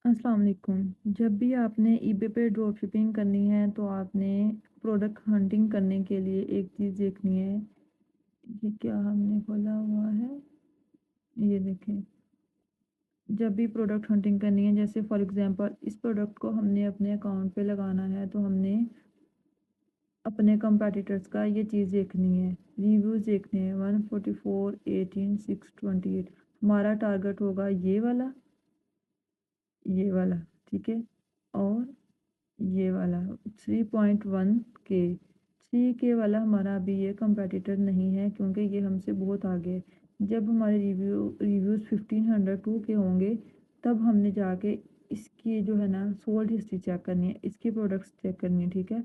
अस्सलाम वालेकुम। जब भी आपने ईबे पे ड्रॉप शिपिंग करनी है तो आपने प्रोडक्ट हंटिंग करने के लिए एक चीज़ देखनी है। ये क्या हमने खोला हुआ है? ये देखें। जब भी प्रोडक्ट हंटिंग करनी है, जैसे फॉर एग्जांपल इस प्रोडक्ट को हमने अपने अकाउंट पे लगाना है, तो हमने अपने कंपेटिटर्स का ये चीज़ देखनी है, रिव्यूज़ देखने हैं। 144, 18, 6, 28 हमारा टारगेट होगा ये वाला, ठीक है। और ये वाला 3.1 के 3 के वाला हमारा अभी ये कंपेटिटर नहीं है, क्योंकि ये हमसे बहुत आगे है। जब हमारे रिव्यूज़ 1500 2 के होंगे, तब हमने जाके इसकी जो है ना सोल्ड हिस्ट्री चेक करनी है, इसकी प्रोडक्ट्स चेक करनी है, ठीक है।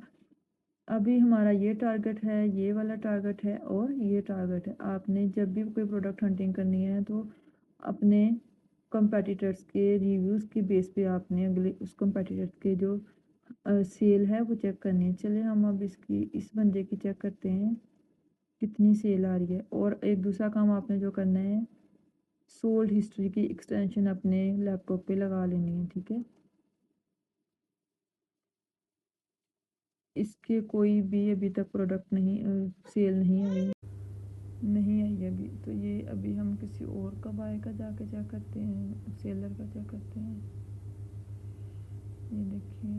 अभी हमारा ये टारगेट है, ये वाला टारगेट है और ये टारगेट है। आपने जब भी कोई प्रोडक्ट हंटिंग करनी है तो अपने कंपेटिटर्स के रिव्यूज़ के बेस पे आपने अगले उस कंपेटिटर्स के जो सेल है वो चेक करनी है। चलिए हम अब इसकी इस बंदे की चेक करते हैं कितनी सेल आ रही है। और एक दूसरा काम आपने जो करना है, सोल्ड हिस्ट्री की एक्सटेंशन अपने लैपटॉप पे लगा लेनी है, ठीक है। इसके कोई भी अभी तक प्रोडक्ट नहीं सेल नहीं आई अभी। तो ये अभी हम किसी और का बाय का जाके चेक करते हैं, सेलर का चेक करते हैं। ये देखिए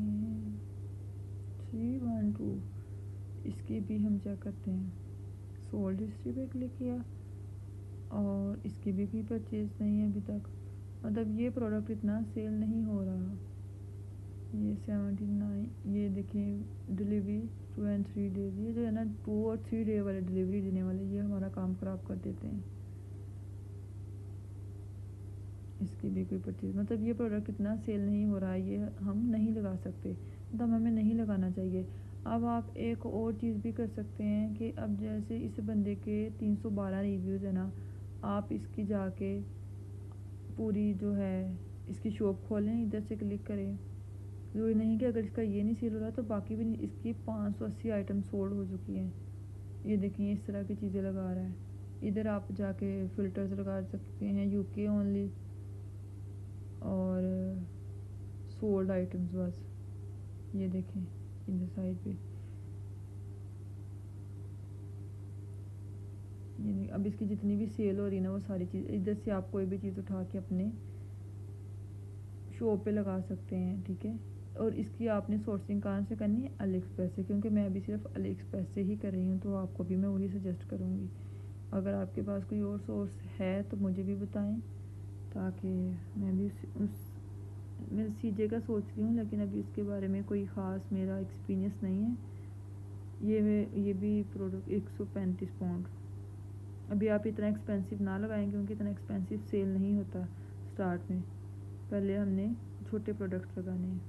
312, इसकी भी हम चेक करते हैं। सोल्ड हिस्ट्री पे क्लिक किया और इसकी भी कोई परचेज नहीं है अभी तक। मतलब ये प्रोडक्ट इतना सेल नहीं हो रहा। ये 79, ये देखिए डिलीवरी 2 and 3 days, ये जो है ना 2 और 3 डे वाले डिलीवरी देने वाले, ये हमारा काम ख़राब कर देते हैं। इसकी भी कोई परचेज, मतलब ये प्रोडक्ट इतना सेल नहीं हो रहा है, ये हम नहीं लगा सकते, मतलब हमें नहीं लगाना चाहिए। अब आप एक और चीज़ भी कर सकते हैं कि अब जैसे इस बंदे के 312 रिव्यूज़ है ना, आप इसकी जाके पूरी जो है इसकी शॉप खोलें, इधर से क्लिक करें। ज़रूरी नहीं कि अगर इसका ये नहीं सेल हो रहा तो बाकी भी नहीं, इसकी 580 आइटम सोल्ड हो चुकी हैं। ये देखिए इस तरह की चीज़ें लगा रहा है। इधर आप जाके फ़िल्टर्स लगा सकते हैं, यूके ओनली और सोल्ड आइटम्स बस। ये देखें इधर साइड पे, ये अब इसकी जितनी भी सेल हो रही है ना, वो सारी चीज़ इधर से आप कोई भी चीज़ उठा के अपने शो पे लगा सकते हैं, ठीक है। और इसकी आपने सोर्सिंग कहाँ से करनी है? अली एक्सप्रेस से, क्योंकि मैं अभी सिर्फ अली एक्सप्रेस से ही कर रही हूँ, तो आपको भी मैं वही सजेस्ट करूँगी। अगर आपके पास कोई और सोर्स है तो मुझे भी बताएं, ताकि मैं भी मैं सीजे का सोच रही हूँ, लेकिन अभी इसके बारे में कोई ख़ास मेरा एक्सपीरियंस नहीं है। ये भी प्रोडक्ट 135 पाउंड। अभी आप इतना एक्सपेंसिव ना लगाएं, क्योंकि इतना एक्सपेंसिव सेल नहीं होता स्टार्ट में। पहले हमने छोटे प्रोडक्ट्स लगाने हैं।